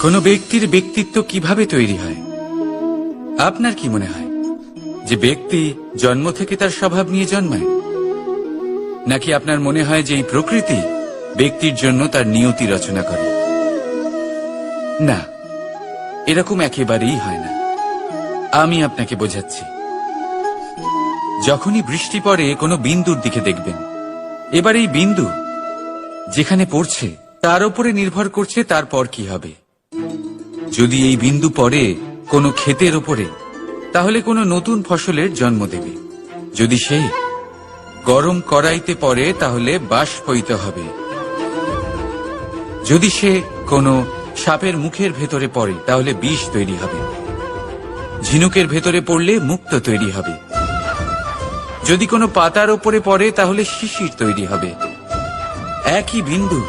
কোনো ব্যক্তির ব্যক্তিত্ব কিভাবে তৈরি হয়? আপনার কি মনে হয় যে ব্যক্তি জন্ম থেকে তার স্বভাব নিয়ে জন্মায়, নাকি আপনার মনে হয় যে এই প্রকৃতি ব্যক্তির জন্য তার নিয়তি রচনা করে? না, এরকম একেবারেই হয় না। আমি আপনাকে বোঝাচ্ছি। যখনই বৃষ্টি পড়ে কোনো বিন্দুর দিকে দেখবেন, এবার এই বিন্দু যেখানে পড়ছে তার উপরে নির্ভর করছে তারপর কি হবে। যদি এই বিন্দু পড়ে কোনো ক্ষেতের ওপরে, তাহলে কোনো নতুন ফসলের জন্ম দেবে। যদি সে গরম কড়াইতে পড়ে, তাহলে বাষ্পীত হবে। যদি সে কোনো সাপের মুখের ভেতরে পড়ে, তাহলে বিষ তৈরি হবে। ঝিনুকের ভেতরে পড়লে মুক্ত তৈরি হবে। যদি কোনো পাতার ওপরে পড়ে, তাহলে শিশির তৈরি হবে। একই বিন্দু,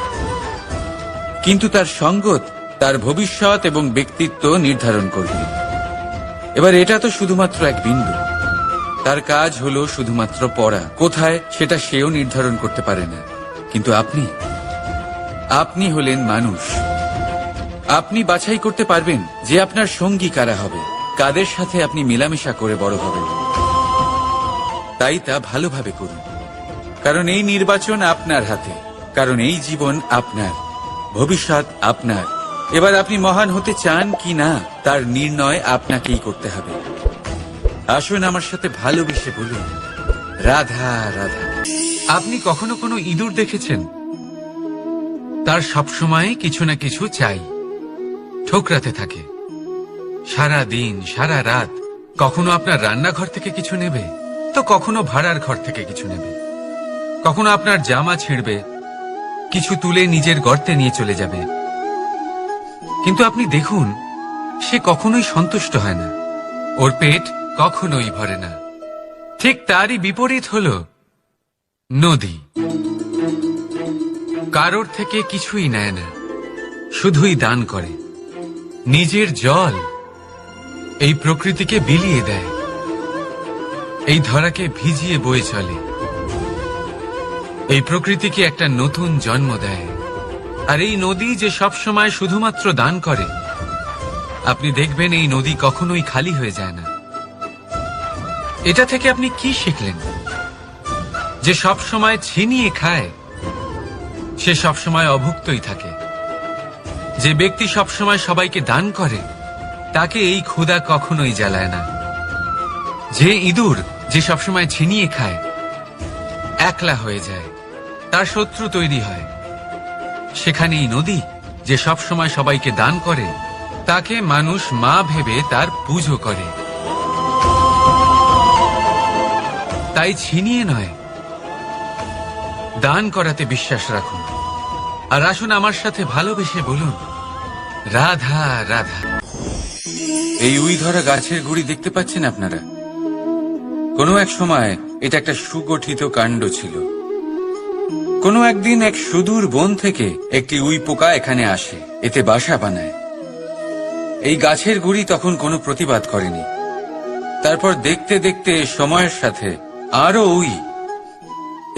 কিন্তু তার সঙ্গত তার ভবিষ্যৎ এবং ব্যক্তিত্ব নির্ধারণ করবে। এবার এটা তো শুধুমাত্র এক বিন্দু, তার কাজ হলো শুধুমাত্র পড়া। কোথায় সেটা সেও নির্ধারণ করতে পারে না। কিন্তু আপনি হলেন মানুষ। আপনি বাছাই করতে পারবেন যে আপনার সঙ্গী কারা হবে, কাদের সাথে আপনি মেলামেশা করে বড় হবেন। তাই তা ভালোভাবে করুন, কারণ এই নির্বাচন আপনার হাতে, কারণ এই জীবন আপনার, ভবিষ্যৎ আপনার। এবার আপনি মহান হতে চান কি না, তার নির্ণয় আপনাকেই করতে হবে। আসুন আমার সাথে ভালোবেসে বলুন, রাধা রাধা। আপনি কখনো কোনো ইঁদুর দেখেছেন? তার সবসময় কিছু না কিছু চাই, ঠোকরাতে থাকে সারা দিন সারা রাত। কখনো আপনার রান্নাঘর থেকে কিছু নেবে, তো কখনো ভাড়ার ঘর থেকে কিছু নেবে। কখনো আপনার জামা ছিঁড়বে, কিছু তুলে নিজের গর্তে নিয়ে চলে যাবে। কিন্তু আপনি দেখুন, সে কখনোই সন্তুষ্ট হয় না, ওর পেট কখনোই ভরে না। ঠিক তারই বিপরীত হলো নদী। কারোর থেকে কিছুই নেয় না, শুধুই দান করে। নিজের জল এই প্রকৃতিকে বিলিয়ে দেয়, এই ধরাকে ভিজিয়ে বয়ে চলে, এই প্রকৃতিকে একটা নতুন জন্ম দেয়। আর এই নদী যে সবসময় শুধুমাত্র দান করে, আপনি দেখবেন এই নদী কখনোই খালি হয়ে যায় না। এটা থেকে আপনি কি শিখলেন? যে সবসময় ছিনিয়ে খায়, সে সবসময় অভুক্তই থাকে। যে ব্যক্তি সবসময় সবাইকে দান করে, তাকে এই ক্ষুধা কখনোই জ্বালায় না। যে ইঁদুর যে সবসময় ছিনিয়ে খায়, একলা হয়ে যায়, তার শত্রু তৈরি হয়। সেখানেই নদী যে সবসময় সবাইকে দান করে, তাকে মানুষ মা ভেবে তার পুজো করে। তাই ছিনিয়ে নয়, দান করাতে বিশ্বাস রাখুন। আর আসুন আমার সাথে ভালোবেসে বলুন, রাধা রাধা। এই উই ধরা গাছের গুড়ি দেখতে পাচ্ছেন আপনারা? কোনো এক সময় এটা একটা সুগঠিত কাণ্ড ছিল। কোনো একদিন এক সুদূর বন থেকে একটি উই পোকা এখানে আসে, এতে বাসা বানায়। এই গাছের গুড়ি তখন কোনো প্রতিবাদ করেনি। তারপর দেখতে দেখতে সময়ের সাথে আরো উই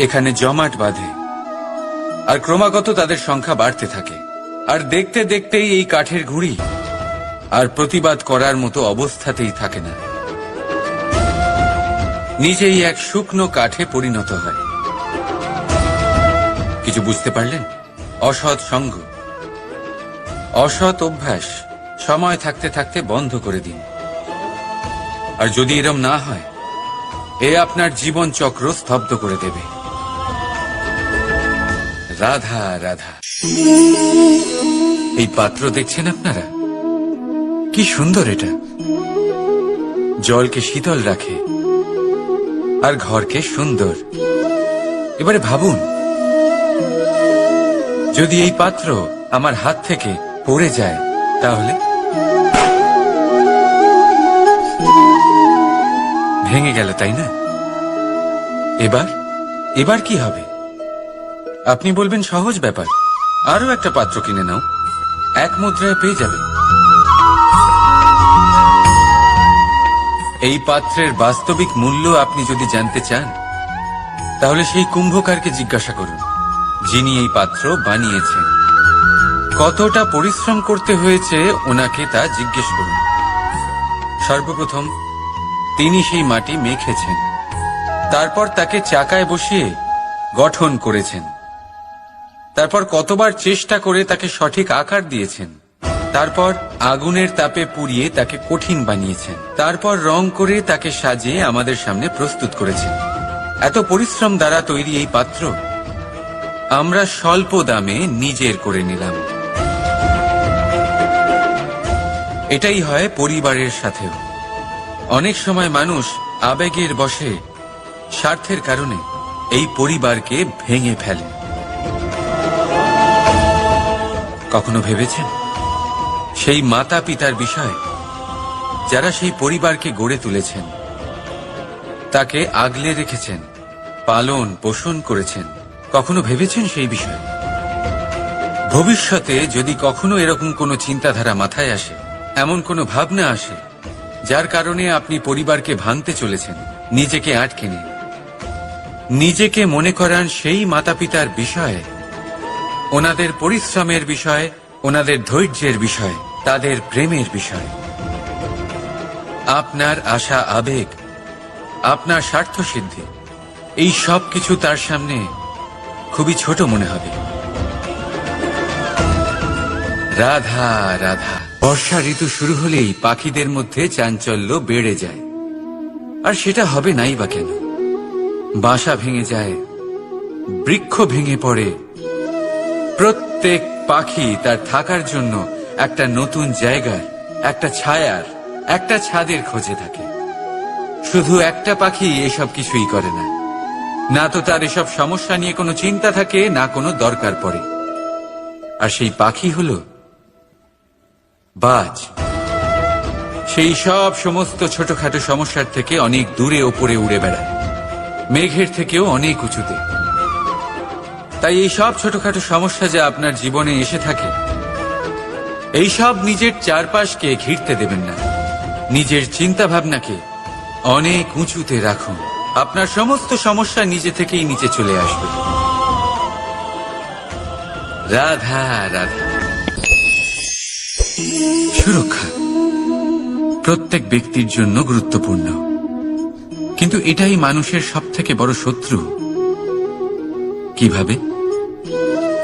এখানে জমাট বাঁধে, আর ক্রমাগত তাদের সংখ্যা বাড়তে থাকে। আর দেখতে দেখতেই এই কাঠের গুঁড়ি আর প্রতিবাদ করার মতো অবস্থাতেই থাকে না, নিজেই এক শুকনো কাঠে পরিণত হয়। কিছু বুঝতে পারলেন? অসৎ সঙ্গ, অসৎ অভ্যাস সময় থাকতে থাকতে বন্ধ করে দিন। আর যদি এরম না হয়, এ আপনার জীবন চক্র স্তব্ধ করে দেবে। রাধা রাধা। এই পাত্র দেখছেন আপনারা? কি সুন্দর এটা! জলকে শীতল রাখে আর ঘরকে সুন্দর। এবারে ভাবুন, যদি এই পাত্র আমার হাত থেকে পড়ে যায়, তাহলে ভেঙে গেল, তাই না? এবার কি হবে? আপনি বলবেন সহজ ব্যাপার, আরো একটা পাত্র কিনে নাও, এক মুদ্রায় পেয়ে যাবে। এই পাত্রের বাস্তবিক মূল্য আপনি যদি জানতে চান, তাহলে সেই কুম্ভকারকে জিজ্ঞাসা করুন, যিনি এই পাত্র বানিয়েছেন। কতটা পরিশ্রম করতে হয়েছে ওনাকে তা জিজ্ঞেস করুন। সর্বপ্রথম তিনি সেই মাটি মেখেছেন, তারপর তাকে চাকায় বসিয়ে গঠন করেছেন, তারপর কতবার চেষ্টা করে তাকে সঠিক আকার দিয়েছেন, তারপর আগুনের তাপে পুড়িয়ে তাকে কঠিন বানিয়েছেন, তারপর রং করে তাকে সাজিয়ে আমাদের সামনে প্রস্তুত করেছেন। এত পরিশ্রম দ্বারা তৈরি এই পাত্র আমরা স্বল্প দামে নিজের করে নিলাম। এটাই হয় পরিবারের সাথেও। অনেক সময় মানুষ আবেগের বশে, স্বার্থের কারণে এই পরিবারকে ভেঙে ফেলে। কখনো ভেবেছেন সেই মাতা পিতার বিষয় যারা সেই পরিবারকে গড়ে তুলেছেন, তাকে আগলে রেখেছেন, পালন পোষণ করেছেন? কখনো ভেবেছেন সেই বিষয়ে? ভবিষ্যতে যদি কখনো এরকম কোনো চিন্তাধারা মাথায় আসে, এমন কোনো ভাবনা আসে যার কারণে আপনি পরিবারকে ভাঙতে চলেছেন, নিজেকে আটকে নিন। নিজেকে মনে করান সেই মাতা পিতার বিষয়ে, ওনাদের পরিশ্রমের বিষয়, ওনাদের ধৈর্যের বিষয়, তাদের প্রেমের বিষয়। আপনার আশা, আবেগ, আপনার স্বার্থসিদ্ধি, এই সব কিছু তার সামনে খুবই ছোট মনে হবে। রাধা রাধা। বর্ষা ঋতু শুরু হলেই পাখিদের মধ্যে চাঞ্চল্য বেড়ে যায়। আর সেটা হবে নাই বা কেন? বাসা ভেঙে যায়, বৃক্ষ ভেঙে পড়ে, প্রত্যেক পাখি তার থাকার জন্য একটা নতুন জায়গার, একটা ছায়ার, একটা ছাদের খোঁজে থাকে। শুধু একটা পাখি এসব কিছুই করে না, না তো তার এসব সমস্যা নিয়ে কোনো চিন্তা থাকে, না কোনো দরকার পড়ে। আর সেই পাখি হলো বাজ। সেই সব সমস্ত ছোটখাটো সমস্যার থেকে অনেক দূরে ওপরে উড়ে বেড়ায়, মেঘের থেকেও অনেক উঁচুতে। তাই এই সব ছোটখাটো সমস্যা যা আপনার জীবনে এসে থাকে, এই সব নিজের চারপাশকে ঘিরতে দেবেন না। নিজের চিন্তা ভাবনাকে অনেক উঁচুতে রাখুন। আপনার সমস্ত সমস্যা নিজে থেকেই নিচে চলে আসবে। রাধা রাধা। সুরক্ষা প্রত্যেক ব্যক্তির জন্য গুরুত্বপূর্ণ, কিন্তু এটাই মানুষের সবথেকে বড় শত্রু। কিভাবে?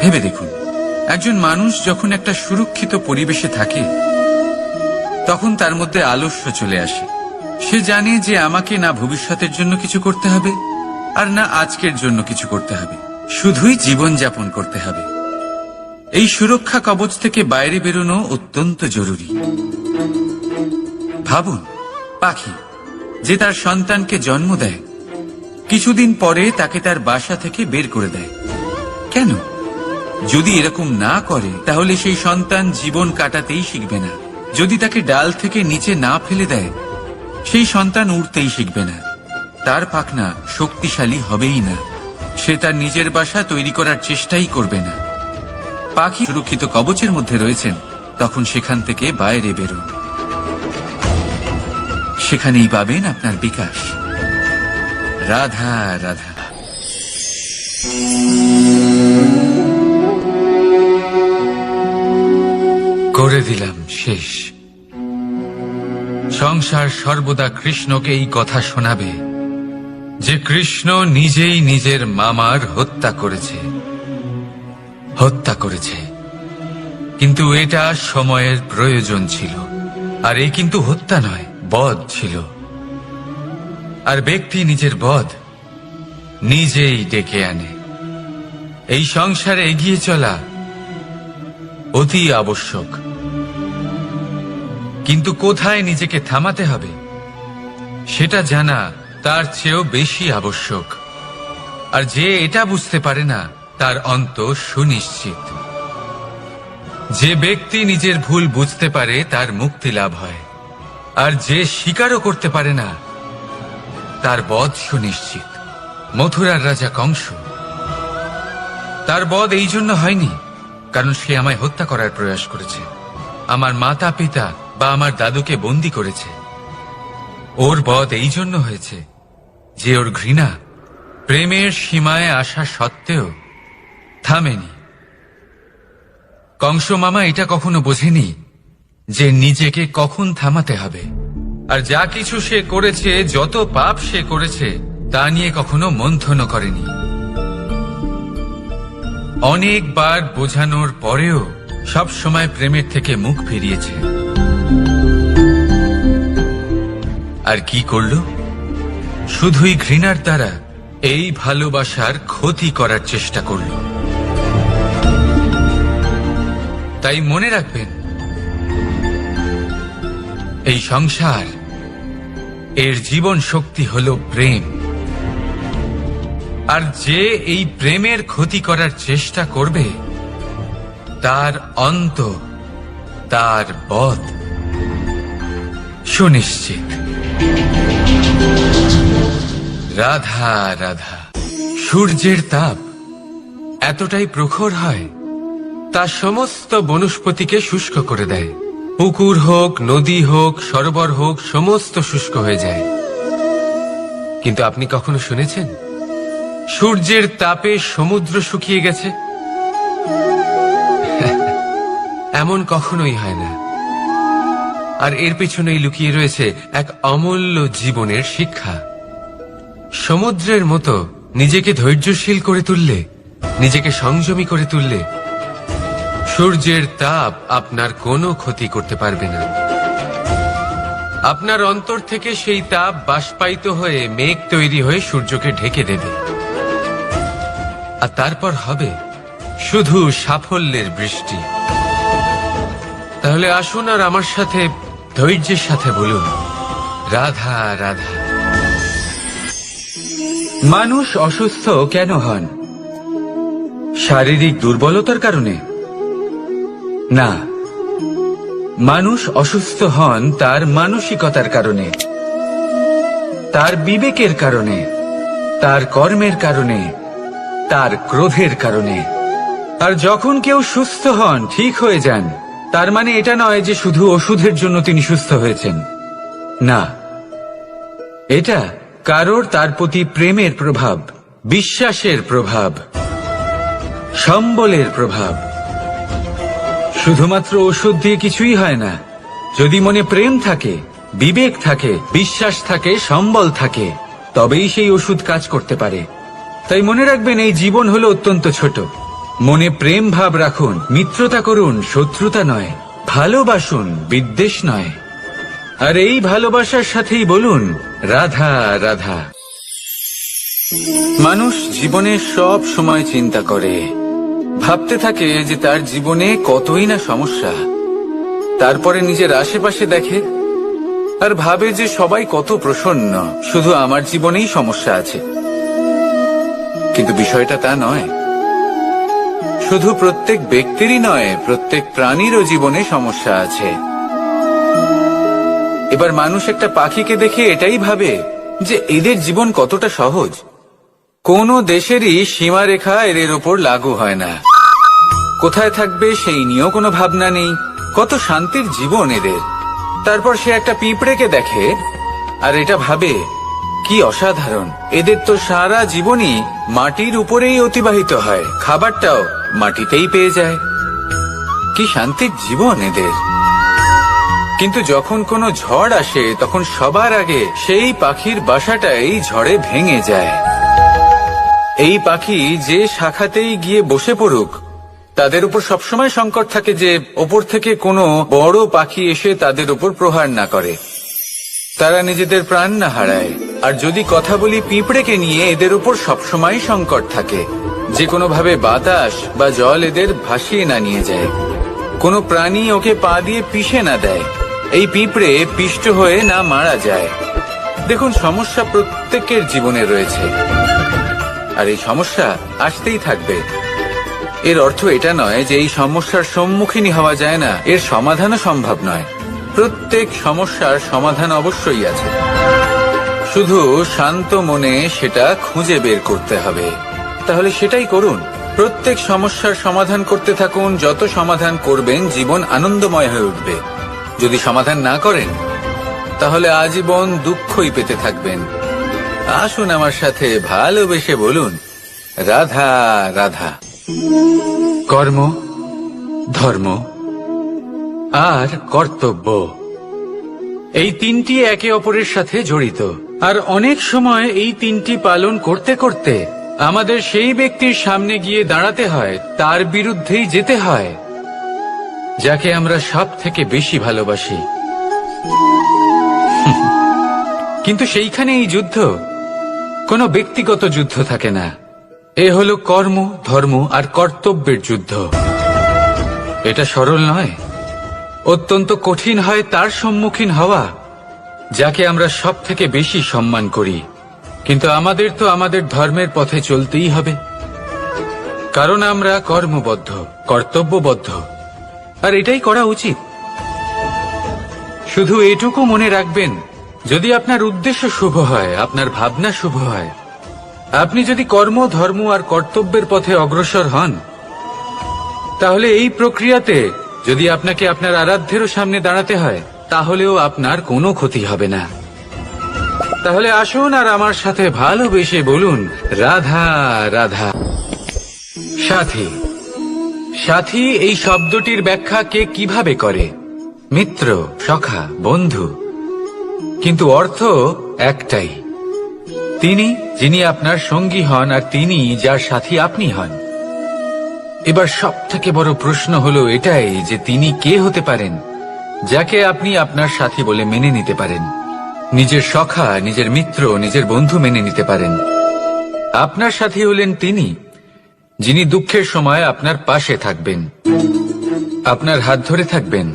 ভেবে দেখুন, একজন মানুষ যখন একটা সুরক্ষিত পরিবেশে থাকে, তখন তার মধ্যে আলস্য চলে আসে। সে জানে যে আমাকে না ভবিষ্যতের জন্য কিছু করতে হবে, আর না আজকের জন্য কিছু করতে হবে, শুধুই জীবনযাপন করতে হবে। এই সুরক্ষা কবচ থেকে বাইরে বেরোনো অত্যন্ত জরুরি। ভাবুন, পাখি যে তার সন্তানকে জন্ম দেয়, কিছুদিন পরে তাকে তার বাসা থেকে বের করে দেয়। কেন? যদি এরকম না করে তাহলে সেই সন্তান জীবন কাটাতেই শিখবে না। যদি তাকে ডাল থেকে নিচে না ফেলে দেয়, সেই সন্তান উড়তেই শিখবে না, তার পাখনা শক্তিশালী হবেই না, সে তার নিজের বাসা তৈরি করার চেষ্টাই করবে না। পাখি সুরক্ষিত কবচের মধ্যে রয়েছেন, তখন সেখান থেকে বাইরে বেরোন। সেখানেই পাবেন আপনার বিকাশ। রাধা রাধা। করে দিলাম শেষ। সংসার সর্বদা কৃষ্ণকে এই কথা শোনাবে যে কৃষ্ণ নিজেই নিজের মামার হত্যা করেছে। কিন্তু এটা সময়ের প্রয়োজন ছিল। আর এই কিন্তু হত্যা নয়, বধ ছিল। আর ব্যক্তি নিজের বধ নিজেই ডেকে আনে। এই সংসারে এগিয়ে চলা অতি আবশ্যক, কিন্তু কোথায় নিজেকে থামাতে হবে সেটা জানা তার চেয়েও বেশি আবশ্যক। আর যে এটা বুঝতে পারে না, তার অন্ত সুনিশ্চিত। যে ব্যক্তি নিজের ভুল বুঝতে পারে তার মুক্তি লাভ হয়, আর যে স্বীকারও করতে পারে না তার বধ সুনিশ্চিত। মথুরার রাজা কংস, তার বধ এই জন্য হয়নি কারণ সে আমায় হত্যা করার প্রয়াস করেছে, আমার মাতা পিতা বা আমার দাদুকে বন্দী করেছে। ওর বধ এই জন্য হয়েছে যে ওর ঘৃণা প্রেমের সীমায় আসা সত্ত্বেও থামেনি। কংস মামা এটা কখনো বোঝেনি যে নিজেকে কখন থামাতে হবে। আর যা কিছু সে করেছে, যত পাপ সে করেছে, তা নিয়ে কখনো মন্থন করেনি। অনেকবার বোঝানোর পরেও সব সময় প্রেমের থেকে মুখ ফিরিয়েছে। আর কি করল? শুধুই ঘৃণার দ্বারা এই ভালোবাসার ক্ষতি করার চেষ্টা করল। তাই মনে রাখবেন, এই সংসার, এর জীবন শক্তি হল প্রেম। আর যে এই প্রেমের ক্ষতি করার চেষ্টা করবে, তার অন্ত, তার বধ সুনিশ্চিত। রাধা রাধা। সূর্যের তাপ এতটাই প্রখর হয়, তা সমস্ত বনস্পতিকে শুষ্ক করে দেয়। পুকুর হোক, নদী হোক, সরোবর হোক, সমস্ত শুষ্ক হয়ে যায়। কিন্তু আপনি কখনো শুনেছেন সূর্যের তাপে সমুদ্র শুকিয়ে গেছে? এমন কখনোই হয় না। আর এর পেছনেই লুকিয়ে রয়েছে এক অমূল্য জীবনের শিক্ষা। সমুদ্রের মতো নিজেকে ধৈর্যশীল করে তুললে, নিজেকে সংযমী করে তুললে, সূর্যের তাপ আপনার কোনো ক্ষতি করতে পারবে না। আপনার অন্তর থেকে সেই তাপ বাষ্পায়িত হয়ে মেঘ তৈরি হয়ে সূর্যকে ঢেকে দেবে। আর তারপর হবে শুধু সাফল্যের বৃষ্টি। তাহলে আসুন আর আমার সাথে ধৈর্যের সাথে বলুন, রাধা রাধা। মানুষ অসুস্থ কেন হন? শারীরিক দুর্বলতার কারণে? না, মানুষ অসুস্থ হন তার মানসিকতার কারণে, তার বিবেকের কারণে, তার কর্মের কারণে, তার ক্রোধের কারণে। আর যখন কেউ সুস্থ হন, ঠিক হয়ে যান, তার মানে এটা নয় যে শুধু ওষুধের জন্য তিনি সুস্থ হয়েছেন। না, এটা কারোর তার প্রতি প্রেমের প্রভাব, বিশ্বাসের প্রভাব, সম্বলের প্রভাব। শুধুমাত্র ওষুধ দিয়ে কিছুই হয় না। যদি মনে প্রেম থাকে, বিবেক থাকে, বিশ্বাস থাকে, সম্বল থাকে, তবেই সেই ওষুধ কাজ করতে পারে। তাই মনে রাখবেন, এই জীবন হলো অত্যন্ত ছোট। মনে প্রেম ভাব রাখুন, মিত্রতা করুন, শত্রুতা নয়। ভালোবাসুন, বিদ্বেষ নয়। আর এই ভালোবাসার সাথেই বলুন, রাধা রাধা। মানুষ জীবনে সব সময় চিন্তা করে, ভাবতে থাকে যে তার জীবনে কতই না সমস্যা। তারপরে নিজের আশেপাশে দেখে আর ভাবে যে সবাই কত প্রসন্ন, শুধু আমার জীবনেই সমস্যা আছে। কিন্তু বিষয়টা তা নয়। শুধু প্রত্যেক ব্যক্তিরই নয়, প্রত্যেক প্রাণীরও জীবনে সমস্যা আছে। এবার মানুষ একটা পাখিকে দেখে এটাই ভাবে যে এদের জীবন কতটা সহজ। কোন দেশেরই সীমারেখা এদের ওপর লাগু হয় না। কোথায় থাকবে সেই নিয়েও কোনো ভাবনা নেই। কত শান্তির জীবন এদের। তারপর সে একটা পিঁপড়েকে দেখে আর এটা ভাবে, কি অসাধারণ, এদের তো সারা জীবনই মাটির উপরেই অতিবাহিত হয়, খাবারটাও মাটিতেই পেয়ে যায়। কি শান্তির জীবন এদের। কিন্তু যখন কোনো ঝড় আসে, তখন সবার আগে সেই পাখির বাসাটাই ঝড়ে ভেঙে যায়। এই পাখি যে শাখাতেই গিয়ে বসে পড়ুক, তাদের উপর সবসময় সংকট থাকে যে ওপর থেকে কোনো বড় পাখি এসে তাদের উপর প্রহার না করে, তারা নিজেদের প্রাণ না হারায়। আর যদি কথা বলি পিঁপড়েকে নিয়ে, এদের উপর সবসময় সংকট থাকে যে কোনোভাবে বাতাস বা জল এদের ভাসিয়ে না নিয়ে যায়, কোনো প্রাণী ওকে পা দিয়ে পিষে না দেয়, এই পিঁপড়ে পিষ্ট হয়ে না মারা যায়। দেখুন, সমস্যা প্রত্যেকের জীবনে রয়েছে, আর এই সমস্যা আসতেই থাকবে। এর অর্থ এটা নয় যে এই সমস্যার সম্মুখীন হওয়া যায় না, এর সমাধানও সম্ভব নয়। প্রত্যেক সমস্যার সমাধান অবশ্যই আছে, শুধু শান্ত মনে সেটা খুঁজে বের করতে হবে। তাহলে সেটাই করুন, প্রত্যেক সমস্যার সমাধান করতে থাকুন। যত সমাধান করবেন, জীবন আনন্দময় হয়ে উঠবে। যদি সমাধান না করেন, তাহলে আজীবন দুঃখই পেতে থাকবেন। আসুন আমার সাথে ভালোবেসে বলুন, রাধা রাধা। কর্ম, ধর্ম আর কর্তব্য, এই তিনটি একে অপরের সাথে জড়িত। আর অনেক সময় এই তিনটি পালন করতে করতে আমাদের সেই ব্যক্তির সামনে গিয়ে দাঁড়াতে হয়, তার বিরুদ্ধেই যেতে হয় যাকে আমরা সব থেকে বেশি ভালোবাসি। কিন্তু সেইখানে এই যুদ্ধ কোনো ব্যক্তিগত যুদ্ধ থাকে না, এ হলো কর্ম, ধর্ম আর কর্তব্যের যুদ্ধ। এটা সরল নয়, অত্যন্ত কঠিন হয় তার সম্মুখীন হওয়া যাকে আমরা সব থেকে বেশি সম্মান করি। কিন্তু আমাদের তো আমাদের ধর্মের পথে চলতেই হবে, কারণ আমরা কর্মবদ্ধ, কর্তব্যবদ্ধ, আর এটাই করা উচিত। শুধু এটুকু মনে রাখবেন, যদি আপনার উদ্দেশ্য শুভ হয়, আপনার ভাবনা শুভ হয়, আপনি যদি কর্ম, ধর্ম আর কর্তব্যের পথে অগ্রসর হন, তাহলে এই প্রক্রিয়াতে যদি আপনাকে আপনার আরাধ্যেরও সামনে দাঁড়াতে হয়, তাহলেও আপনার কোনো ক্ষতি হবে না। তাহলে আসুন আর আমার সাথে ভালোবেসে বলুন, রাধা রাধা। সাথী, সাথী এই শব্দটির ব্যাখ্যা কে কিভাবে করে? মিত্র, সখা, বন্ধু, কিন্তু অর্থ একটাই, তিনি যিনি আপনার সঙ্গী হন আর তিনি যার সাথী আপনি হন। এবার সব থেকে বড় প্রশ্ন হলো এটাই যে তিনি কে হতে পারেন যাকে আপনি আপনার সাথী বলে মেনে নিতে পারেন, নিজের সখা, নিজের মিত্র, নিজের বন্ধু মেনে নিতে পারেন। আপনার সাথী হলেন তিনি যিনি দুঃখের সময় আপনার পাশে থাকবেন, আপনার হাত ধরে থাকবেন।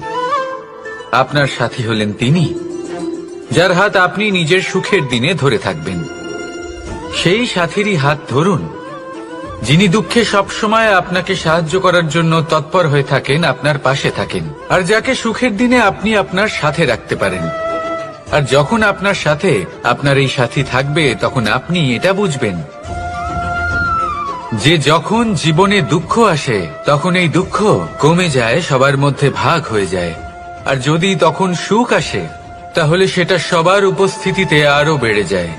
আপনার সাথী হলেন তিনি যার হাত আপনি নিজের সুখের দিনে ধরে থাকবেন। সেই সাথীরই হাত ধরুন যিনি দুঃখে সবসময় আপনাকে সাহায্য করার জন্য তৎপর হয়ে থাকেন, আপনার পাশে থাকেন, আর যাকে সুখের দিনে আপনি আপনার সাথে রাখতে পারেন। আর যখন আপনার সাথে আপনার এই সাথী থাকবে, তখন আপনি এটা বুঝবেন যে যখন জীবনে দুঃখ আসে, তখন এই দুঃখ কমে যায়, সবার মধ্যে ভাগ হয়ে যায়। আর যদি তখন সুখ আসে, তাহলে সেটা সবার উপস্থিতিতে আরো বেড়ে যায়।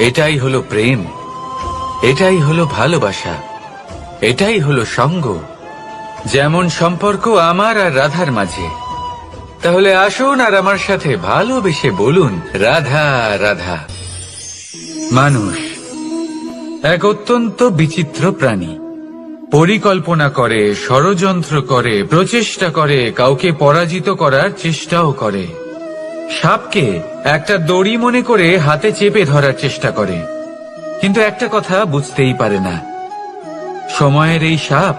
এটাই হলো প্রেম, এটাই হলো ভালোবাসা, এটাই হলো সঙ্গ, যেমন সম্পর্ক আমার আর রাধার মাঝে। তাহলে আসুন আর আমার সাথে ভালোবেসে বলুন, রাধা রাধা। মানুষ এক অত্যন্ত বিচিত্র প্রাণী, পরিকল্পনা করে, ষড়যন্ত্র করে, প্রচেষ্টা করে, কাউকে পরাজিত করার চেষ্টাও করে। সাপকে একটা দড়ি মনে করে হাতে চেপে ধরার চেষ্টা করে, কিন্তু একটা কথা বুঝতেই পারে না, সময়ের এই সাপ,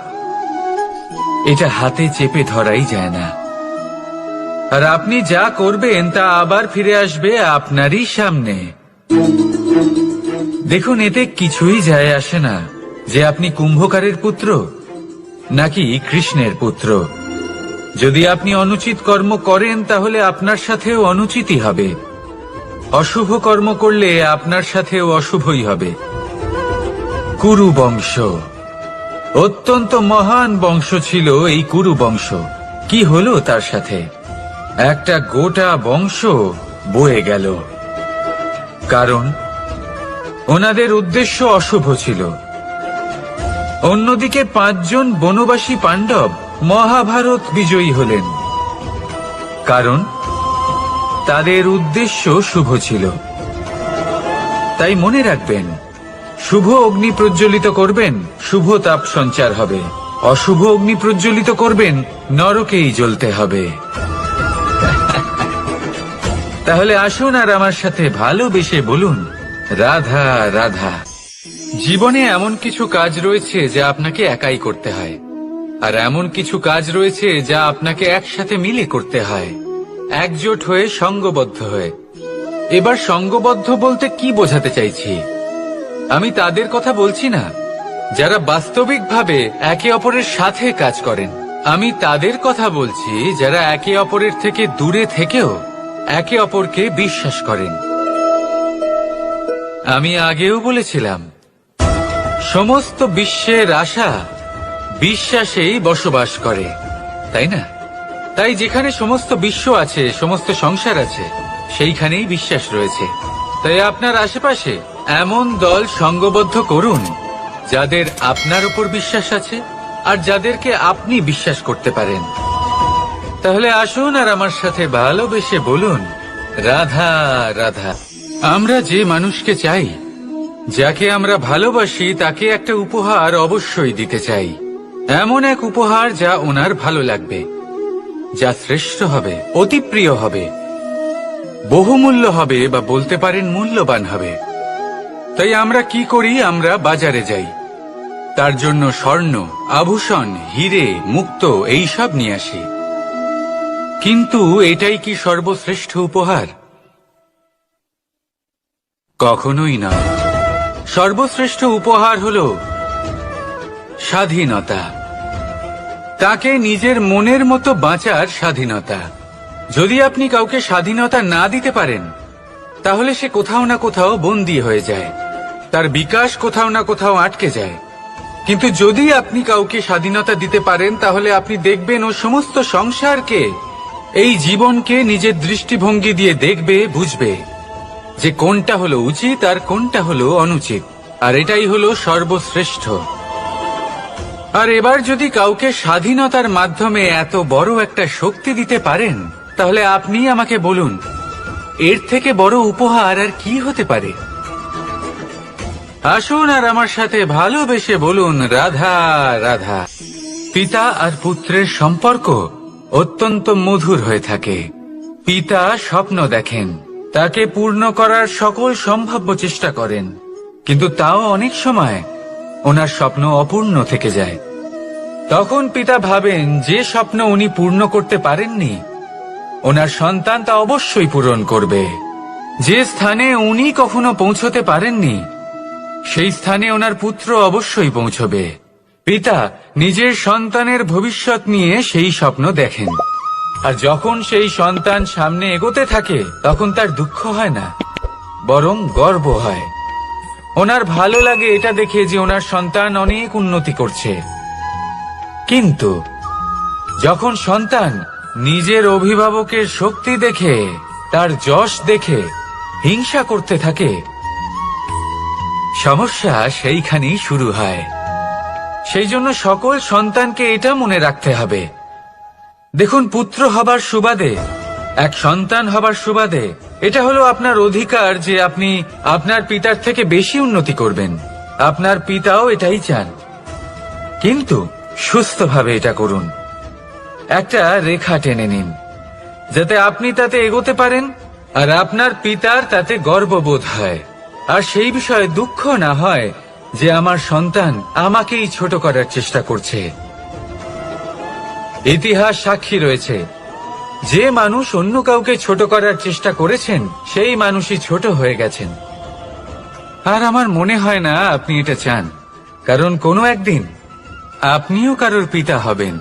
এটা হাতে চেপে ধরাই যায় না। আর আপনি যা করবেন তা আবার ফিরে আসবে আপনারই সামনে। দেখুন, এতে কিছুই যায় আসে না যে আপনি কুম্ভকারের পুত্র নাকি কৃষ্ণের পুত্র। যদি আপনি অনুচিত কর্ম করেন, তাহলে আপনার সাথেও অনুচিতই হবে। অশুভ কর্ম করলে আপনার সাথেও অশুভই হবে। কুরু বংশ অত্যন্ত মহান বংশ ছিল। এই কুরু বংশ কি হলো তার সাথে? একটা গোটা বংশ বয়ে গেল, কারণ ওনাদের উদ্দেশ্য অশুভ ছিল। অন্যদিকে 5 জন বনবাসী পাণ্ডব মহাভারত বিজয়ী হলেন, কারণ তাদের উদ্দেশ্য শুভ ছিল। তাই মনে রাখবেন, শুভ অগ্নি প্রজ্বলিত করবেন, শুভ তাপ সঞ্চার হবে। অশুভ অগ্নি প্রজ্বলিত করবেন, নরকেই জ্বলতে হবে। তাহলে আসুন আর আমার সাথে ভালোবেসে বলুন, রাধা রাধা। জীবনে এমন কিছু কাজ রয়েছে যা আপনাকে একাই করতে হয়, আর এমন কিছু কাজ রয়েছে যা আপনাকে একসাথে মিলে করতে হয়, একজোট হয়ে, সঙ্গবদ্ধ হয়ে। এবার সঙ্গবদ্ধ বলতে কি বোঝাতে চাইছি? আমি তাদের কথা বলছি না যারা বাস্তবিকভাবে একে অপরের সাথে কাজ করেন। আমি তাদের কথা বলছি যারা একে অপরের থেকে দূরে থেকেও একে অপরকে বিশ্বাস করেন। আমি আগেও বলেছিলাম, সমস্ত বিশ্বের আশা বিশ্বাসেই বসবাস করে, তাই না? তাই যেখানে সমস্ত বিশ্ব আছে, সমস্ত সংসার আছে, সেইখানেই বিশ্বাস রয়েছে। তাই আপনার আশেপাশে এমন দল সঙ্গবদ্ধ করুন যাদের আপনার উপর বিশ্বাস আছে, আর যাদেরকে আপনি বিশ্বাস করতে পারেন। তাহলে আসুন আর আমার সাথে ভালোবেসে বলুন, রাধা রাধা। আমরা যে মানুষকে চাই, যাকে আমরা ভালোবাসি, তাকে একটা উপহার অবশ্যই দিতে চাই। এমন এক উপহার যা ওনার ভালো লাগবে, যা শ্রেষ্ঠ হবে, অতি প্রিয় হবে, বহুমূল্য হবে, বা বলতে পারেন মূল্যবান হবে। তাই আমরা কি করি? আমরা বাজারে যাই, তার জন্য স্বর্ণ, আভূষণ, হিরে, মুক্ত এইসব নিয়ে আসি। কিন্তু এটাই কি সর্বশ্রেষ্ঠ উপহার? কখনোই নয়। সর্বশ্রেষ্ঠ উপহার হলো স্বাধীনতা, তাকে নিজের মনের মতো বাঁচার স্বাধীনতা। যদি আপনি কাউকে স্বাধীনতা না দিতে পারেন, তাহলে সে কোথাও না কোথাও বন্দী হয়ে যায়, তার বিকাশ কোথাও না কোথাও আটকে যায়। কিন্তু যদি আপনি কাউকে স্বাধীনতা দিতে পারেন, তাহলে আপনি দেখবেন ও সমস্ত সংসারকে, এই জীবনকে নিজের দৃষ্টিভঙ্গি দিয়ে দেখবে, বুঝবে যে কোনটা হলো উচিত আর কোনটা হলো অনুচিত। আর এটাই হলো সর্বশ্রেষ্ঠ। আর এবার যদি কাউকে স্বাধীনতার মাধ্যমে এত বড় একটা শক্তি দিতে পারেন, তাহলে আপনি আমাকে বলুন, এর থেকে বড় উপহার আর কি হতে পারে? আসুন আর আমার সাথে ভালোবেসে বলুন, রাধা রাধা। পিতা আর পুত্রের সম্পর্ক অত্যন্ত মধুর হয়ে থাকে। পিতা স্বপ্ন দেখেন, তাকে পূর্ণ করার সকল সম্ভাব্য চেষ্টা করেন, কিন্তু তাও অনেক সময় ওনার স্বপ্ন অপূর্ণ থেকে যায়। তখন পিতা ভাবেন যে স্বপ্ন উনি পূর্ণ করতে পারেননি, ওনার সন্তান তা অবশ্যই পূরণ করবে। যে স্থানে উনি কখনো পৌঁছতে পারেননি, সেই স্থানে ওনার পুত্র অবশ্যই পৌঁছবে। পিতা নিজের সন্তানের ভবিষ্যৎ নিয়ে সেই স্বপ্ন দেখেন, আর যখন সেই সন্তান সামনে এগোতে থাকে, তখন তার দুঃখ হয় না, বরং গর্ব হয়। ওনার ভালো লাগে এটা দেখে যে ওনার সন্তান অনেক উন্নতি করছে। কিন্তু যখন সন্তান নিজের অভিভাবকের শক্তি দেখে, তার যশ দেখে হিংসা করতে থাকে, সমস্যা সেইখানেই শুরু হয়। সেই জন্য সকল সন্তানকে এটা মনে রাখতে হবে, দেখুন, পুত্র হবার সুবাদে, এক সন্তান হবার সুবাদে, এটা হলো আপনার অধিকার যে আপনি আপনার পিতার থেকে বেশি উন্নতি করবেন। আপনার পিতাও এটাই চান, কিন্তু সুস্থভাবে এটা করুন। একটা রেখা টেনে নিন, যাতে আপনি তাতে এগোতে পারেন, আর আপনার পিতার তাতে গর্ববোধ হয়, আর সেই বিষয়ে দুঃখ না হয় যে আমার সন্তান আমাকেই ছোট করার চেষ্টা করছে। ইতিহাস সাক্ষী রয়েছে, যে মানুষ অন্য কাউকে ছোট করার চেষ্টা করেছেন, সেই মানুষই ছোট হয়ে গেছেন। আর আমার মনে হয় না আপনি এটা চান, কারণ কোনো একদিন আপনিও কারোর পিতা হবেন।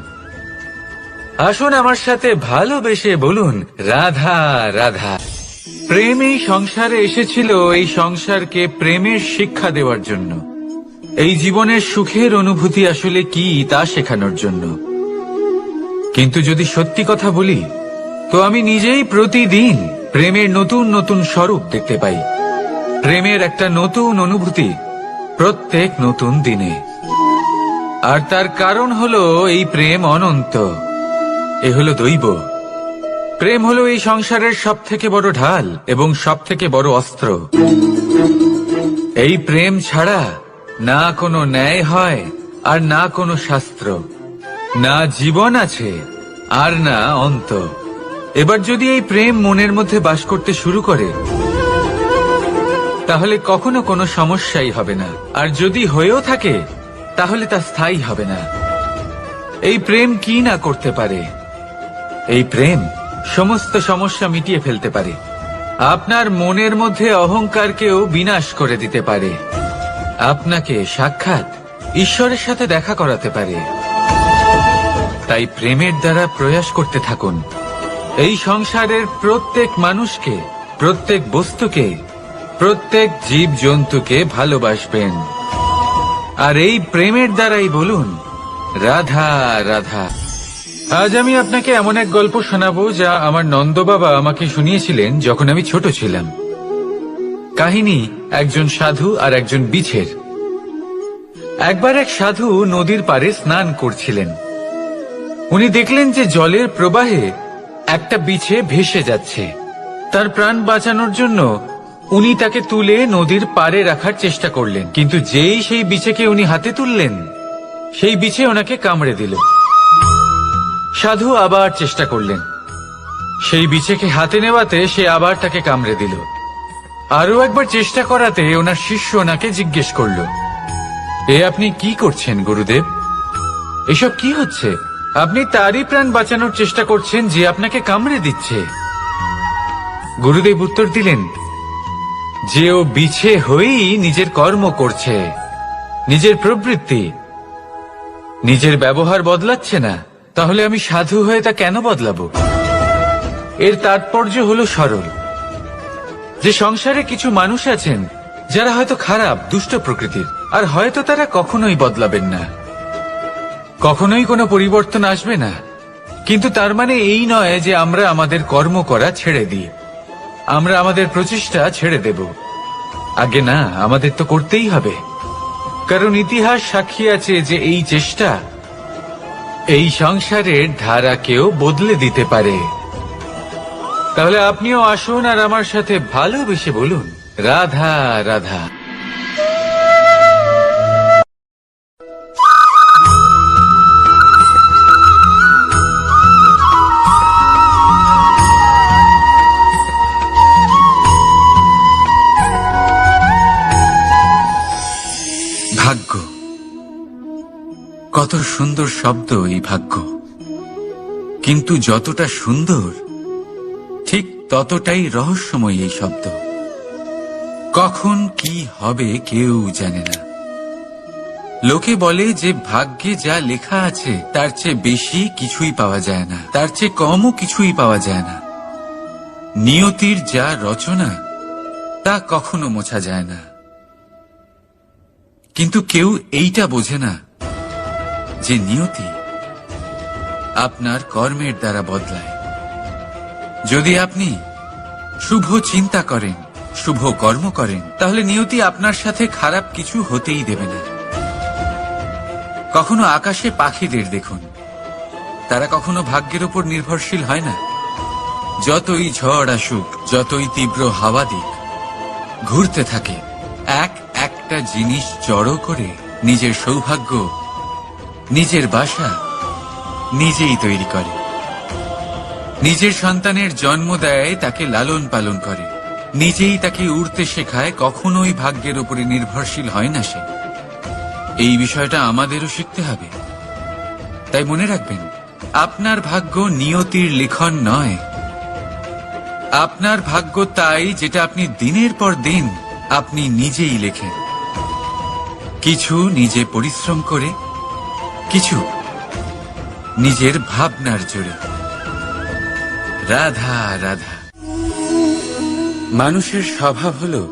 আসুন আমার সাথে ভালোবেসে বলুন, রাধা রাধা। প্রেম এই সংসারে এসেছিল এই সংসারকে প্রেমের শিক্ষা দেওয়ার জন্য, এই জীবনের সুখের অনুভূতি আসলে কি তা শেখানোর জন্য। কিন্তু যদি সত্যি কথা বলি, তো আমি নিজেই প্রতিদিন প্রেমের নতুন নতুন স্বরূপ দেখতে পাই, প্রেমের একটা নতুন অনুভূতি প্রত্যেক নতুন দিনে। আর তার কারণ হলো এই প্রেম অনন্ত, এ হলো দৈব। প্রেম হলো এই সংসারের সব থেকে বড় ঢাল এবং সব থেকে বড় অস্ত্র। এই প্রেম ছাড়া না কোনো ন্যায় হয়, আর না কোনো শাস্ত্র, না জীবন আছে, আর না অন্ত। এবার যদি এই প্রেম মনের মধ্যে বাস করতে শুরু করে, তাহলে কখনো কোনো সমস্যাই হবে না, আর যদি হয়েও থাকে, তাহলে তা স্থায়ী হবে না। এই প্রেম কি না করতে পারে? এই প্রেম সমস্ত সমস্যা মিটিয়ে ফেলতে পারে, আপনার মনের মধ্যে অহংকারকেও বিনাশ করে দিতে পারে, আপনাকে সাক্ষাৎ ঈশ্বরের সাথে দেখা করাতে পারে। তাই প্রেমের দ্বারা প্রয়াস করতে থাকুন, এই সংসারের প্রত্যেক মানুষকে, প্রত্যেক বস্তুকে, প্রত্যেক জীব জন্তুকে ভালোবাসবেন। আর এই প্রেমের দ্বারাই বলুন, রাধা রাধা। আজ আমি আপনাকে এমন এক গল্প শোনাবো যা আমার নন্দ বাবা আমাকে শুনিয়েছিলেন যখন আমি ছোট ছিলাম। কাহিনী একজন সাধু আর একজন বিছের। একবার এক সাধু নদীর পাড়ে স্নান করছিলেন। উনি দেখলেন যে জলের প্রবাহে একটা বিছে ভেসে যাচ্ছে। তার প্রাণ বাঁচানোর জন্য উনি তাকে তুলে নদীর পাড়ে রাখার চেষ্টা করলেন, কিন্তু যেই সেই বিছেকে উনি হাতে তুললেন, সেই বিছে ওনাকে কামড়ে দিল। সাধু আবার চেষ্টা করলেন, সেই বিছেকে হাতে নেওয়াতে সে আবার তাকে কামড়ে দিল। আরো একবার চেষ্টা করাতে ওনার শিষ্য ওনাকে জিজ্ঞেস করল, আপনি কি করছেন গুরুদেব? এসব কি হচ্ছে? আপনি তারই প্রাণ বাঁচানোর চেষ্টা করছেন যে আপনাকে কামড়ে দিচ্ছে। গুরুদেব উত্তর দিলেন যে ও বিছে হয়েই নিজের কর্ম করছে, নিজের প্রবৃত্তি, নিজের ব্যবহার বদলাচ্ছে না। তাহলে আমি সাধু হয়ে তা কেন বদলাবো? এর তাৎপর্য হলো সরল, যে সংসারে কিছু মানুষ আছেন যারা হয়তো খারাপ, দুষ্ট প্রকৃতির, আর হয়তো তারা কখনোই বদলাবেন না, কখনোই কোনো পরিবর্তন আসবে না। কিন্তু তার মানে এই নয় যে আমরা আমাদের কর্ম করা ছেড়ে দিই, আমরা আমাদের প্রচেষ্টা ছেড়ে দেব। আগে না, আমাদের তো করতেই হবে, কারণ ইতিহাস সাক্ষী আছে যে এই চেষ্টা এই সংসারের ধারাকেও বদলে দিতে পারে। তাহলে আপনিও আসুন আর আমার সাথে ভালোবেসে বলুন, রাধা রাধা। ভাগ্য, কত সুন্দর শব্দ এই ভাগ্য, কিন্তু যতটা সুন্দর ঠিক ততটাই রহস্যময় এই শব্দ। কখন কি হবে কেউ জানে না। লোকে বলে যে ভাগ্যে যা লেখা আছে তার চেয়ে বেশি কিছুই পাওয়া যায় না, তার চেয়ে কমও কিছুই পাওয়া যায় না। নিয়তির যা রচনা তা কখনো মোছা যায় না। কিন্তু কেউ এইটা বোঝে না যে নিয়তি আপনার কর্মের দ্বারা বদলায়। যদি আপনি শুভ চিন্তা করেন, শুভ কর্ম করেন, তাহলে নিয়তি আপনার সাথে খারাপ কিছু হতেই দেবে না। কখনো আকাশে পাখিদের দেখুন, তারা কখনো ভাগ্যের উপর নির্ভরশীল হয় না। যতই ঝড় আসুক, যতই তীব্র হাওয়া দিক, ঘুরতে থাকে, একটা জিনিস জড়ো করে নিজের সৌভাগ্য, নিজের বাসা নিজেই তৈরি করে। নিজের সন্তানের জন্ম দেয়, তাকে লালন পালন করে, নিজেই তাকে উড়তে শেখায়, কখনোই ভাগ্যের উপরে নির্ভরশীল হয় না সে। এই বিষয়টা আমাদেরও শিখতে হবে। তাই মনে রাখবেন, আপনার ভাগ্য নিয়তির লিখন নয়। আপনার ভাগ্য তাই যেটা আপনি দিনের পর দিন আপনি নিজেই লেখেন। কিছু নিজে পরিশ্রম করে, কিছু নিজের ভাবনার জোরে। রাধা রাধা। মানুষের স্বভাব হলো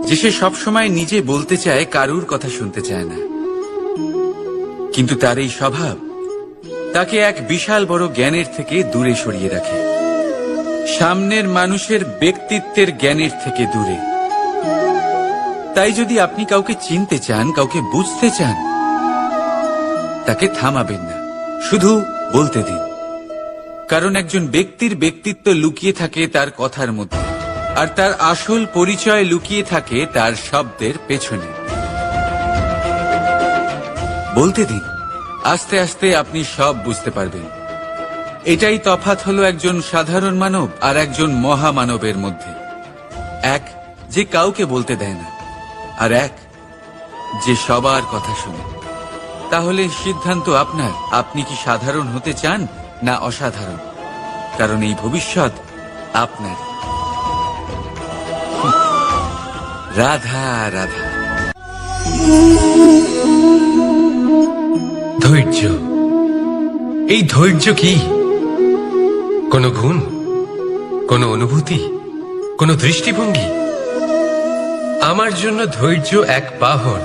যে সে সবসময় নিজে বলতে চায়, কারুর কথা শুনতে চায় না। কিন্তু তার এই স্বভাব তাকে এক বিশাল বড় জ্ঞানের থেকে দূরে সরিয়ে রাখে, সামনের মানুষের ব্যক্তিত্বের জ্ঞানের থেকে দূরে। তাই যদি আপনি কাউকে চিনতে চান, কাউকে বুঝতে চান, তাকে থামাবেন না, শুধু বলতে দিন। কারণ একজন ব্যক্তির ব্যক্তিত্ব লুকিয়ে থাকে তার কথার মধ্যে, আর তার আসল পরিচয় লুকিয়ে থাকে তার শব্দের পেছনে। বলতে দিন, আস্তে আস্তে আপনি সব বুঝতে পারবেন। এটাই তফাৎ হলো একজন সাধারণ মানব আর একজন মহামানবের মধ্যে। এক যে কাউকে বলতে দেয় না, আর এক যে সবার কথা শুনে। তাহলে সিদ্ধান্ত আপনার, আপনি কি সাধারণ হতে চান না অসাধারণ? কারণ এই ভবিষ্যৎ আপনার। রাধা রাধা। ধৈর্য, এই ধৈর্য কি কোনো গুণ, কোনো অনুভূতি, কোনো দৃষ্টিভঙ্গি? আমার জন্য ধৈর্য এক বাহন।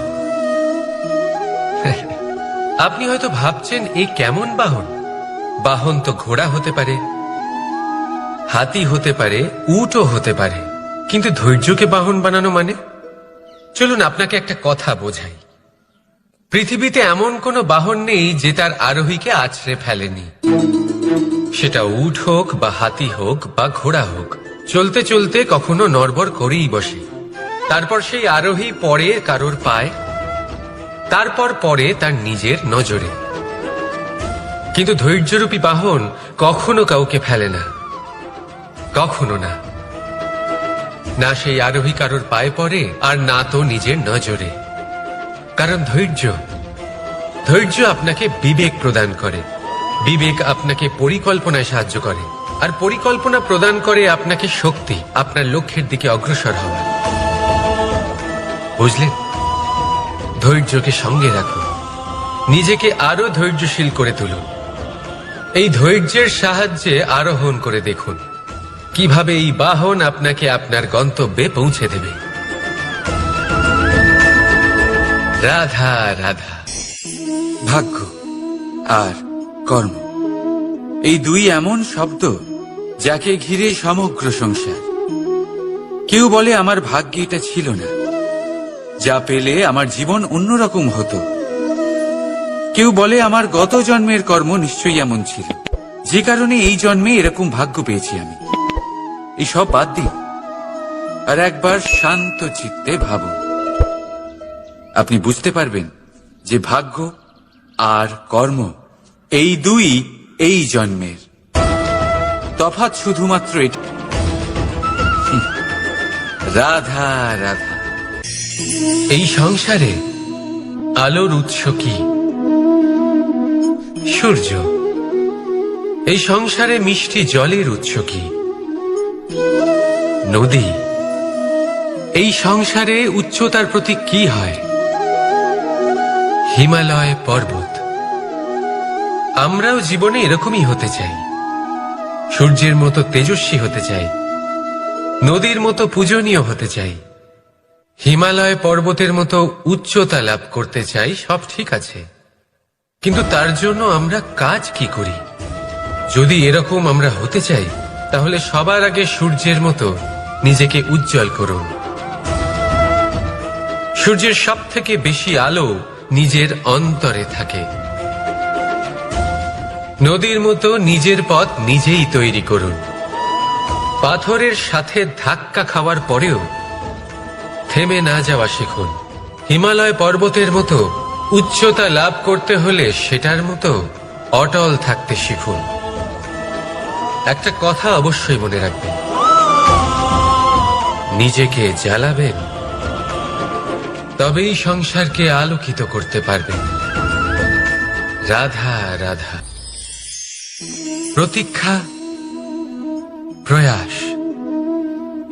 আপনি হয়তো ভাবছেন, এই কেমন বাহন? বাহন তো ঘোড়া হতে পারে, হাতি হতে পারে, উটও হতে পারে, কিন্তু ধৈর্যকে বাহন বানানো মানে? চলুন আপনাকে একটা কথা বোঝাই। পৃথিবীতে এমন কোনো বাহন নেই যে তার আরোহীকে আছড়ে ফেলেনি। সেটা উট হোক বা হাতি হোক বা ঘোড়া হোক, চলতে চলতে কখনো নড়বড় করেই বসে। তারপর সেই আরোহী পড়ে কারোর পায়, তারপর পড়ে তার নিজের নজরে। কিন্তু ধৈর্যরূপী বাহন কখনো কাউকে ফেলে না, কখনো না। না সেই আরোহী কারোর পায়ে পড়ে, আর না তো নিজের নজরে। কারণ ধৈর্য আপনাকে বিবেক প্রদান করে, বিবেক আপনাকে পরিকল্পনায় সাহায্য করে, আর পরিকল্পনা প্রদান করে আপনাকে শক্তি, আপনার লক্ষ্যের দিকে অগ্রসর হওয়া। বুঝলেন? ধৈর্যকে সঙ্গে রাখুন, নিজেকে আরো ধৈর্যশীল করে তুলুন। এই ধৈর্যের সাহায্যে আরোহণ করে দেখুন কিভাবে এই বাহন আপনাকে আপনার গন্তব্যে পৌঁছে দেবে। রাধা রাধা। ভাগ্য আর কর্ম, এই দুই এমন শব্দ যাকে ঘিরে সমগ্র সংসার। কেউ বলে আমার ভাগ্যে এটা ছিল না, যা পেলে আমার জীবন অন্যরকম হতো। কেউ বলে আমার গত জন্মের কর্ম নিশ্চয়ই এমন ছিল, যে কারণে এই জন্মে এরকম ভাগ্য পেয়েছি আমি। এই সব বাদ দিন আর একবার শান্ত চিত্তে ভাবুন। আপনি বুঝতে পারবেন যে ভাগ্য আর কর্ম এই দুই এই জন্মের। তফাৎ শুধুমাত্র এটা। রাধা রাধা। এই সংসারে আলোর উৎস কি? সূর্য। এই সংসারে মিষ্টি জলের উৎস কি? নদী। এই সংসারে উচ্চতার প্রতীক কি হয়? হিমালয় পর্বত। আমরাও জীবনে এরকমই হতে চাই, সূর্যের মতো তেজস্বী হতে চাই, নদীর মতো পূজনীয় হতে চাই, হিমালয় পর্বতের মতো উচ্চতা লাভ করতে চাই। সব ঠিক আছে, কিন্তু তার জন্য আমরা কাজ কি করি? যদি এরকম আমরা হতে চাই, তাহলে সবার আগে সূর্যের মতো নিজেকে উজ্জ্বল করুন। সূর্যের সব থেকে বেশি আলো নিজের অন্তরে থাকে। নদীর মতো নিজের পথ নিজেই তৈরি করুন। পাথরের সাথে ধাক্কা খাওয়ার পরেও থেমে না যাওয়া শিখুন। হিমালয় পর্বতের মতো উচ্চতা লাভ করতে হলে সেটার মতো অটল থাকতে শিখুন। একটা কথা অবশ্যই মনে রাখবেন, নিজেকে জ্বালাবেন, তবেই সংসারকে আলোকিত করতে পারবেন। রাধা রাধা। প্রতীক্ষা, প্রয়াস,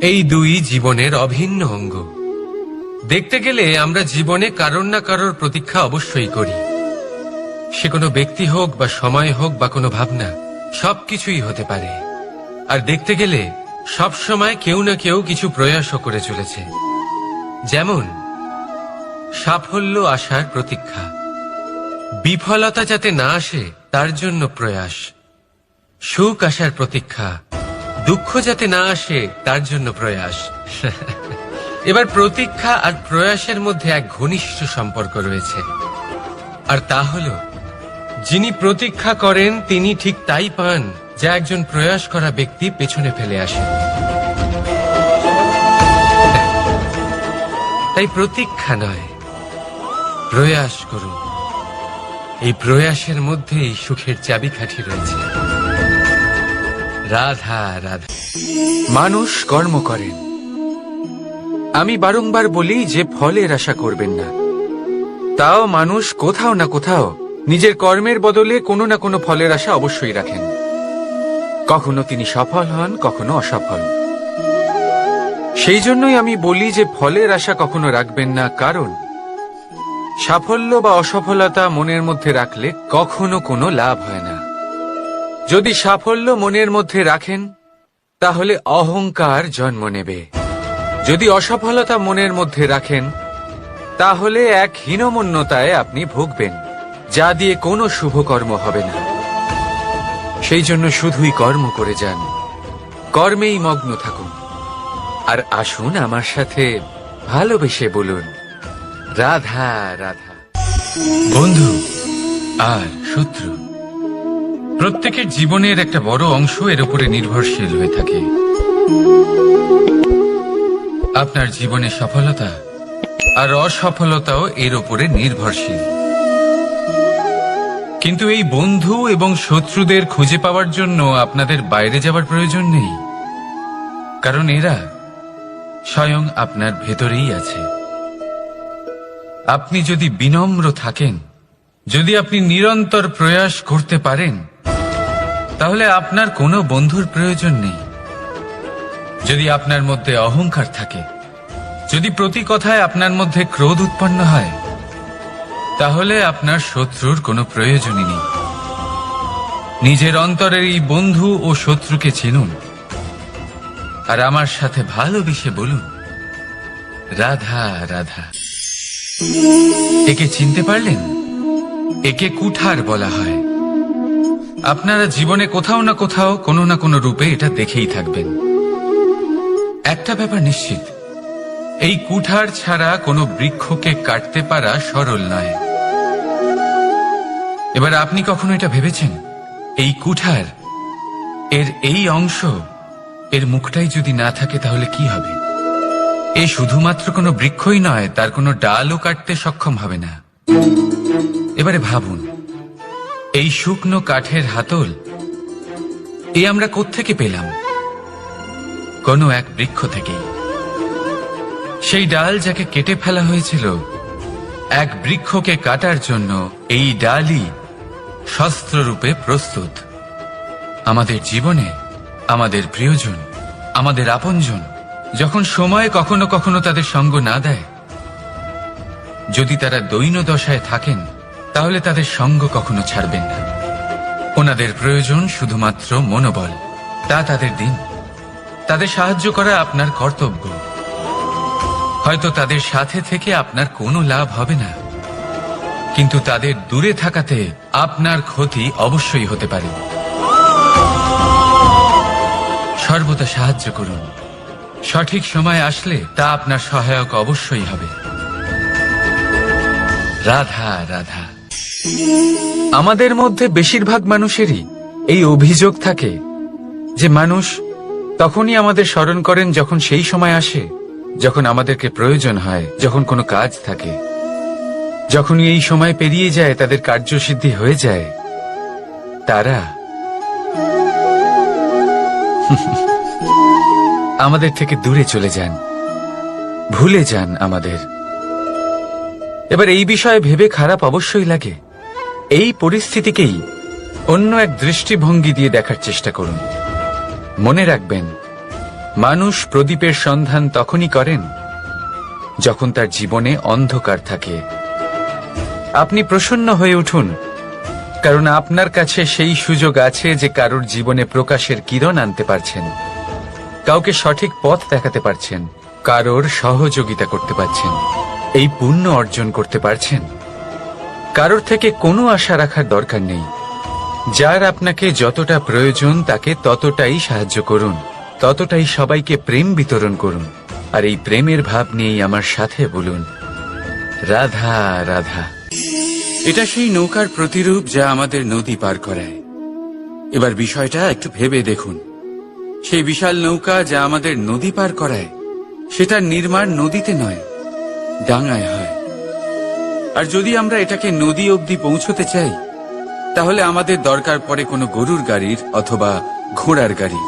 এই দুই জীবনের অভিন্ন অঙ্গ। দেখতে গেলে আমরা জীবনে কারোর না কারোর প্রতীক্ষা অবশ্যই করি। সে কোনো ব্যক্তি হোক বা সময় হোক বা কোনো ভাবনা, সবকিছুই হতে পারে। আর দেখতে গেলে সব সময় কেউ না কেউ কিছু প্রয়াসও করে চলেছে। যেমন সাফল্য আসার প্রতীক্ষা, বিফলতা যাতে না আসে তার জন্য প্রয়াস, সুখ আসার প্রতীক্ষা, দুঃখ যাতে না আসে তার জন্য প্রয়াস। এবার প্রতীক্ষা আর প্রয়াসের মধ্যে এক ঘনিষ্ঠ সম্পর্ক রয়েছে, আর তা হল যিনি প্রতীক্ষা করেন তিনি ঠিক তাই পান যা একজন প্রয়াস করা ব্যক্তি পেছনে ফেলে আসে। তাই প্রতীক্ষা নয়, প্রয়াস করুন। এই প্রয়াসের মধ্যেই সুখের চাবিকাঠি রয়েছে। রাধা রাধা। মানুষ কর্ম করেন। আমি বারংবার বলি যে ফলের আশা করবেন না। তাও মানুষ কোথাও না কোথাও নিজের কর্মের বদলে কোনো না কোনো ফলের আশা অবশ্যই রাখেন। কখনো তিনি সফল হন, কখনো অসফল। সেই জন্যই আমি বলি যে ফলের আশা কখনো রাখবেন না, কারণ সাফল্য বা অসফলতা মনের মধ্যে রাখলে কখনো কোনো লাভ হয় না। যদি সাফল্য মনের মধ্যে রাখেন তাহলে অহংকার জন্ম নেবে। যদি অসফলতা মনের মধ্যে রাখেন তাহলে এক হীনমন্যতায় আপনি ভুগবেন, যা দিয়ে কোনো শুভকর্ম হবে না। সেই জন্য শুধুই কর্ম করে যান, কর্মেই মগ্ন থাকুন। আর আসুন আমার সাথে ভালোবেসে বলুন রাধা রাধা। বন্ধু আর শত্রু প্রত্যেকের জীবনের একটা বড় অংশ এর উপরে নির্ভরশীল হয়ে থাকে। আপনার জীবনের সফলতা আর অসফলতাও এর উপরে নির্ভরশীল। কিন্তু এই বন্ধু এবং শত্রুদের খুঁজে পাওয়ার জন্য আপনাদের বাইরে যাওয়ার প্রয়োজন নেই, কারণ এরা স্বয়ং আপনার ভেতরেই আছে। আপনি যদি বিনম্র থাকেন, যদি আপনি নিরন্তর প্রয়াস করতে পারেন, তাহলে আপনার কোনো বন্ধুর প্রয়োজন নেই। যদি আপনার মধ্যে অহংকার থাকে, যদি প্রতি কথায় আপনার মধ্যে ক্রোধ উৎপন্ন হয়, তাহলে আপনার শত্রুর কোনো প্রয়োজনই নেই। নিজের অন্তরের এই বন্ধু ও শত্রুকে চিনুন, আর আমার সাথে ভালোবেসে বলুন, রাধা রাধা। একে চিনতে পারলেন? একে কুঠার বলা হয়। আপনারা জীবনে কোথাও না কোথাও কোনো না কোনো রূপে এটা দেখেই থাকবেন। একটা ব্যাপার নিশ্চিত, এই কুঠার ছাড়া কোনো বৃক্ষকে কাটতে পারা সরল নয়। এবার আপনি কখনো এটা ভেবেছেন, এই কুঠার এর এই অংশ, এর মুখটাই যদি না থাকে তাহলে কি হবে? এ শুধুমাত্র কোনো বৃক্ষই নয়, তার কোনো ডালও কাটতে সক্ষম হবে না। এবারে ভাবুন, এই শুকনো কাঠের হাতল এ আমরা কোত্থেকে পেলাম? কোনো এক বৃক্ষ থেকেই। সেই ডাল যাকে কেটে ফেলা হয়েছিল, এক বৃক্ষকে কাটার জন্য এই ডালই শস্ত্ররূপে প্রস্তুত। আমাদের জীবনে আমাদের প্রিয়জন, আমাদের আপনজন যখন সময় কখনো কখনো তাদের সঙ্গ না দেয়, যদি তারা দৈন্য দশায় থাকেন, তাহলে তাদের সঙ্গ কখনো ছাড়বেন না। ওনাদের প্রয়োজন শুধুমাত্র মনোবল। তা তাদের দিন। তাদের সাহায্য করা আপনার কর্তব্য। হয়তো তাদের সাথে থেকে আপনার কোনো লাভ হবে না, কিন্তু তাদের দূরে থাকাতে আপনার ক্ষতি অবশ্যই হতে পারে। সর্বদা সাহায্য করুন। সঠিক সময় আসলে তা আপনার সহায়ক অবশ্যই হবে। রাধা রাধা। আমাদের মধ্যে বেশিরভাগ মানুষেরই এই অভিযোগ থাকে যে মানুষ তখনই আমাদের স্মরণ করেন যখন সেই সময় আসে যখন আমাদেরকে প্রয়োজন হয়, যখন কোনো কাজ থাকে। যখনই এই সময় পেরিয়ে যায়, তাদের কার্যসিদ্ধি হয়ে যায়, তারা আমাদের থেকে দূরে চলে যান, ভুলে যান আমাদের। এবার এই বিষয়ে ভেবে খারাপ অবশ্যই লাগে। এই পরিস্থিতিকেই অন্য এক দৃষ্টিভঙ্গি দিয়ে দেখার চেষ্টা করুন। মনে রাখবেন, মানুষ প্রদীপের সন্ধান তখনই করেন যখন তার জীবনে অন্ধকার থাকে। আপনি প্রসন্ন হয়ে উঠুন, কারণ আপনার কাছে সেই সুযোগ আছে যে কারোর জীবনে প্রকাশের কিরণ আনতে পারছেন, কাউকে সঠিক পথ দেখাতে পারছেন, কারোর সহযোগিতা করতে পারছেন, এই পুণ্য অর্জন করতে পারছেন। কারোর থেকে কোনো আশা রাখার দরকার নেই। যার আপনাকে যতটা প্রয়োজন তাকে ততটাই সাহায্য করুন, ততটাই সবাইকে প্রেম বিতরণ করুন। আর এই প্রেমের ভাব নিয়েই আমার সাথে বলুন, রাধা রাধা। এটা সেই নৌকার প্রতিরূপ যা আমাদের নদী পার করায়। এবার বিষয়টা একটু ভেবে দেখুন। সেই বিশাল নৌকা যা আমাদের নদী পার করায়, সেটার নির্মাণ নদীতে নয়, ডাঙায় হয়। আর যদি আমরা এটাকে নদী অবধি পৌঁছতে চাই, তাহলে আমাদের দরকার পড়ে কোনো গরুর গাড়ির অথবা ঘোড়ার গাড়ির।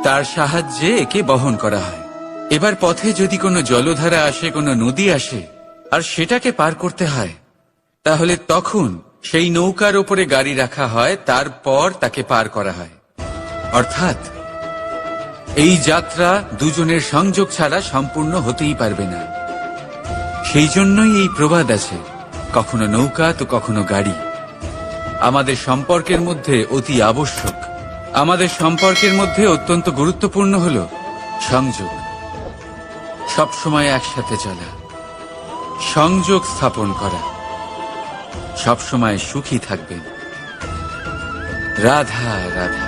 তার সাহায্যে একে বহন করা হয়। এবার পথে যদি কোনো জলধারা আসে, কোনো নদী আসে, আর সেটাকে পার করতে হয়, তাহলে তখন সেই নৌকার ওপরে গাড়ি রাখা হয়, তারপর তাকে পার করা হয়। অর্থাৎ এই যাত্রা দুজনের সংযোগ ছাড়া সম্পূর্ণ হতেই পারবে না। সেই জন্যই এই প্রবাদ আছে, কখনো নৌকা তো কখনো গাড়ি। আমাদের সম্পর্কের মধ্যে অতি আবশ্যক, আমাদের সম্পর্কের মধ্যে অত্যন্ত গুরুত্বপূর্ণ হল সংযোগ। সবসময় একসাথে চলা, সংযোগ স্থাপন করা। সবসময় সুখী থাকবেন। রাধা রাধা।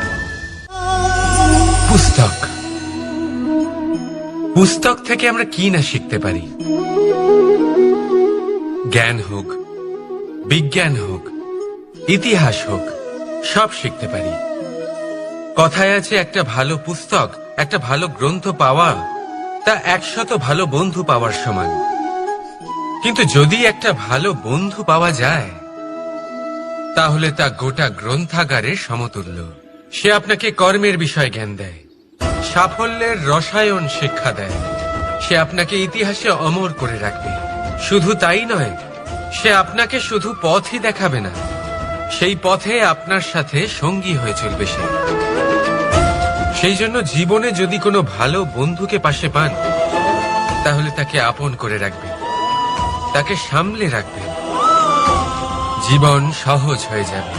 পুস্তক, পুস্তক থেকে আমরা কি না শিখতে পারি। জ্ঞান হোক, বিজ্ঞান হোক, ইতিহাস হোক, সব শিখতে পারি। কথায় আছে, একটা ভালো পুস্তক, একটা ভালো গ্রন্থ পাওয়া তা 100 ভালো বন্ধু পাওয়ার সমান। কিন্তু যদি একটা ভালো বন্ধু পাওয়া যায়, তাহলে তা গোটা গ্রন্থাগারের সমতুল্য। সে আপনাকে কর্মের বিষয় জ্ঞান দেয়, সাফল্যের রসায়ন শিক্ষা দেয়, সে আপনাকে ইতিহাসে অমর করে রাখবে। শুধু তাই নয়, সে আপনাকে শুধু পথই দেখাবে না, সেই পথে আপনার সাথে সঙ্গী হয়ে চলবে সে। সেই জন্য জীবনে যদি কোনো ভালো বন্ধুকে পাশে পান, তাহলে তাকে আপন করে রাখবেন, তাকে সামলে রাখবেন, জীবন সহজ হয়ে যাবে।